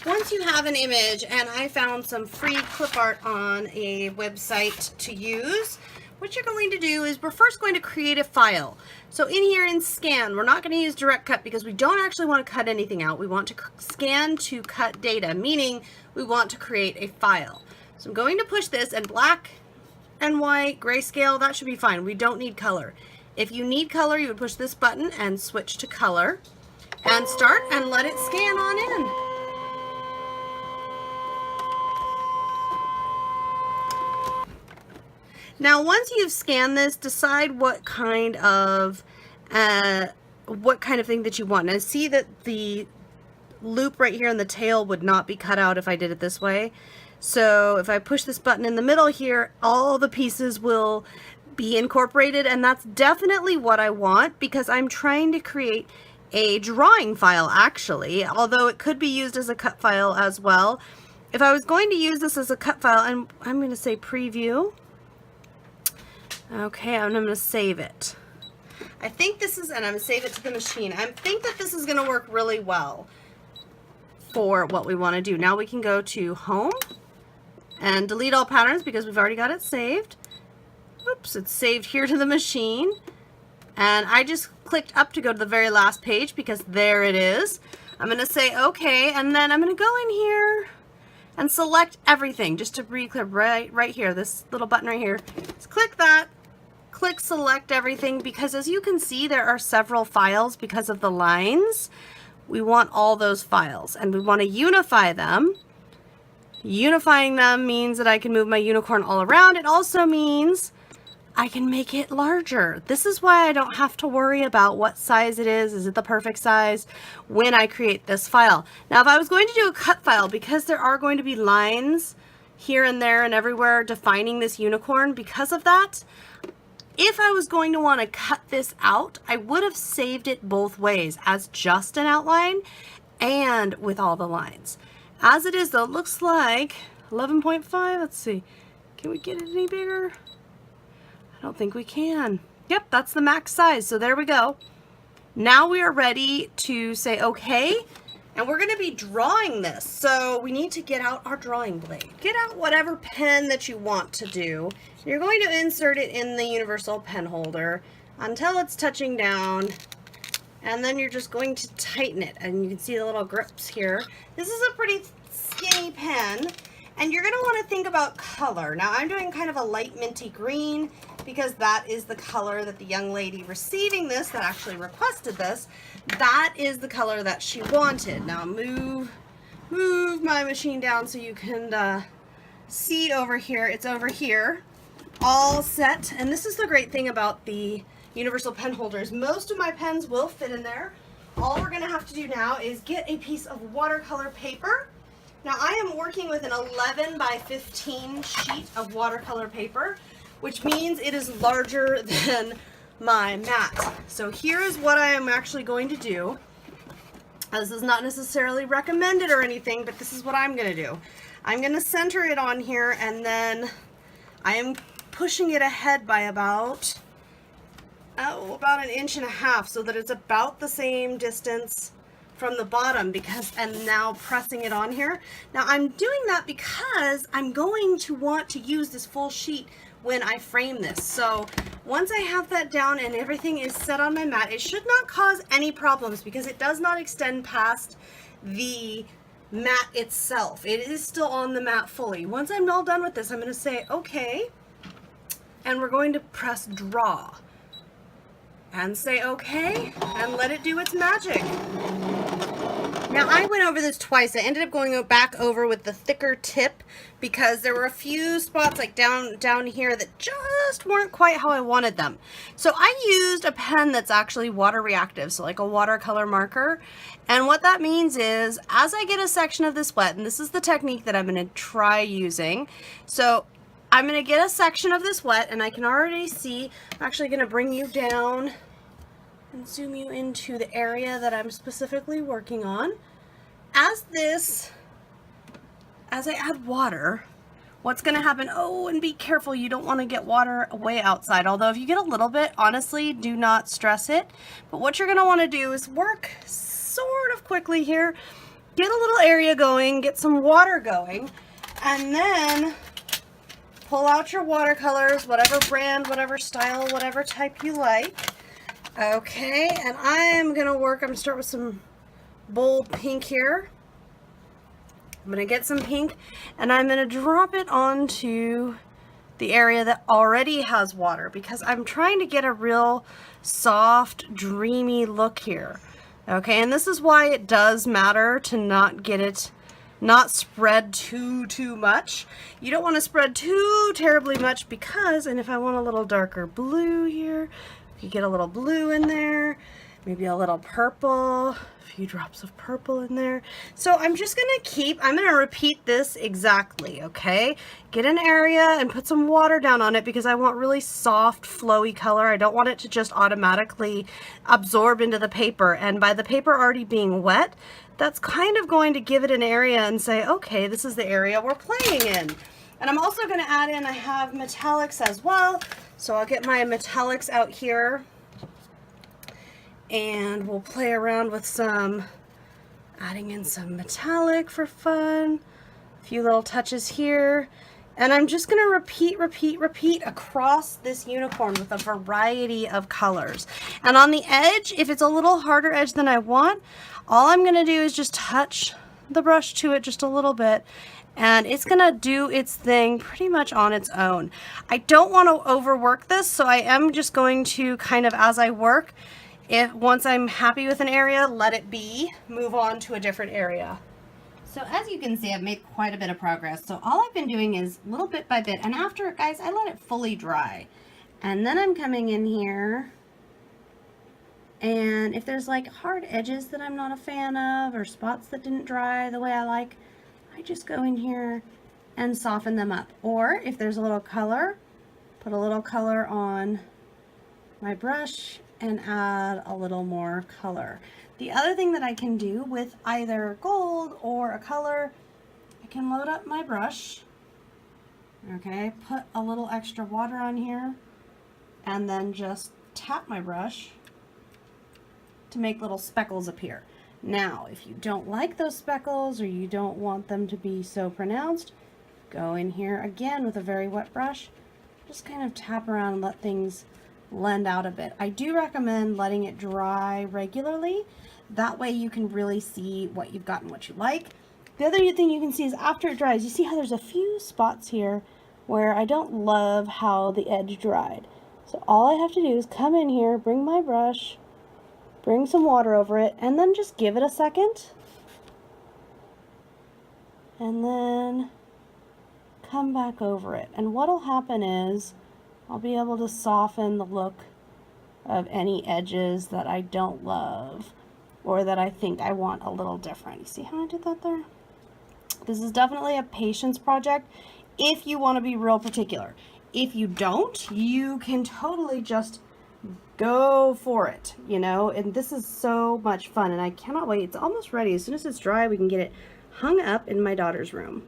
once you have an image, and I found some free clip art on a website to use, what you're going to do is we're first going to create a file. So in here in Scan, we're not going to use Direct Cut because we don't actually want to cut anything out. We want to scan to cut data, meaning we want to create a file. So I'm going to push this, and black and white, grayscale, that should be fine. We don't need color. If you need color, you would push this button and switch to color and start and let it scan on in. Now, once you've scanned this, decide what kind of thing that you want. And see that the loop right here in the tail would not be cut out if I did it this way. So if I push this button in the middle here, all the pieces will be incorporated, and that's definitely what I want because I'm trying to create a drawing file actually, although it could be used as a cut file as well. If I was going to use this as a cut file, and I'm going to say preview. Okay, I'm going to save it. I think this is, and I'm going to save it to the machine. I think that this is going to work really well for what we want to do. Now we can go to Home and delete all patterns because we've already got it saved. Oops, it's saved here to the machine. And I just clicked up to go to the very last page because there it is. I'm going to say OK, and then I'm going to go in here and select everything just to be clear, right here, this little button right here. Just click that, click select everything, because as you can see there are several files because of the lines. We want all those files and we want to unify them. Unifying them means that I can move my unicorn all around. It also means I can make it larger. This is why I don't have to worry about what size it is. Is it the perfect size when I create this file? Now, if I was going to do a cut file, because there are going to be lines here and there and everywhere defining this unicorn, because of that, if I was going to want to cut this out, I would have saved it both ways as just an outline and with all the lines. As it is though, it looks like 11.5. Let's see. Can we get it any bigger? I don't think we can. Yep, that's the max size. So there we go. Now we are ready to say okay, and we're going to be drawing this. So we need to get out our drawing blade. Get out whatever pen that you want to do. You're going to insert it in the universal pen holder until it's touching down, and then you're just going to tighten it, and you can see the little grips here. This is a pretty skinny pen, and you're going to want to think about color. Now I'm doing kind of a light minty green because that is the color that the young lady receiving this, that actually requested this, that is the color that she wanted. Now move my machine down so you can see over here. It's over here, all set. And this is the great thing about the universal pen holders. Most of my pens will fit in there. All we're going to have to do now is get a piece of watercolor paper. Now I am working with an 11 by 15 sheet of watercolor paper, which means it is larger than my mat. So here is what I am actually going to do. This is not necessarily recommended or anything, but this is what I'm going to do. I'm going to center it on here, and then I am pushing it ahead by about an inch and a half, so that it's about the same distance from the bottom, and now pressing it on here. Now I'm doing that because I'm going to want to use this full sheet when I frame this. So once I have that down and everything is set on my mat, it should not cause any problems because it does not extend past the mat itself. It is still on the mat fully. Once I'm all done with this, I'm going to say okay, and we're going to press draw and say okay and let it do its magic. Now I went over this twice. I ended up going back over with the thicker tip because there were a few spots like down here that just weren't quite how I wanted them. So I used a pen that's actually water reactive, so like a watercolor marker. And what that means is as I get a section of this wet, and this is the technique that I'm going to try using. So I'm going to get a section of this wet, and I can already see, I'm actually going to bring you down and zoom you into the area that I'm specifically working on. As I add water, what's going to happen, oh, and be careful, you don't want to get water way outside, although if you get a little bit, honestly, do not stress it. But what you're going to want to do is work sort of quickly here get a little area going, get some water going, and then pull out your watercolors, whatever brand, whatever style, whatever type you like. Okay, and I'm gonna start with some bold pink here. I'm gonna get some pink and I'm gonna drop it onto the area that already has water because I'm trying to get a real soft, dreamy look here. Okay, and this is why it does matter to not spread too much. You don't want to spread too terribly much because, and if I want a little darker blue here, you get a little blue in there, maybe a little purple, a few drops of purple in there. So I'm just I'm gonna repeat this exactly, okay? Get an area and put some water down on it because I want really soft, flowy color. I don't want it to just automatically absorb into the paper. And by the paper already being wet, that's kind of going to give it an area and say, okay, this is the area we're playing in. And I'm also gonna add in, I have metallics as well. So I'll get my metallics out here and we'll play around with adding in some metallic for fun, a few little touches here. And I'm just gonna repeat across this unicorn with a variety of colors. And on the edge, if it's a little harder edge than I want, all I'm gonna do is just touch the brush to it just a little bit and it's gonna do its thing pretty much on its own. I don't want to overwork this, so I am just going to kind of, as I work, once I'm happy with an area, let it be, move on to a different area. So as you can see, I've made quite a bit of progress. So all I've been doing is little bit by bit, and after, guys, I let it fully dry. And then I'm coming in here, and if there's like hard edges that I'm not a fan of, or spots that didn't dry the way I like, I just go in here and soften them up. Or if there's a little color, put a little color on my brush and add a little more color. The other thing that I can do with either gold or a color, I can load up my brush, okay, put a little extra water on here, and then just tap my brush to make little speckles appear. Now, if you don't like those speckles or you don't want them to be so pronounced, go in here again with a very wet brush, just kind of tap around and let things blend out a bit. I do recommend letting it dry regularly. That way you can really see what you've got and what you like. The other thing you can see is after it dries, you see how there's a few spots here where I don't love how the edge dried. So all I have to do is come in here, bring my brush, bring some water over it, and then just give it a second. And then come back over it. And what'll happen is I'll be able to soften the look of any edges that I don't love or that I think I want a little different. You see how I did that there? This is definitely a patience project if you want to be real particular. If you don't, you can totally just go for it, you know, and this is so much fun and I cannot wait. It's almost ready. As soon as it's dry, we can get it hung up in my daughter's room.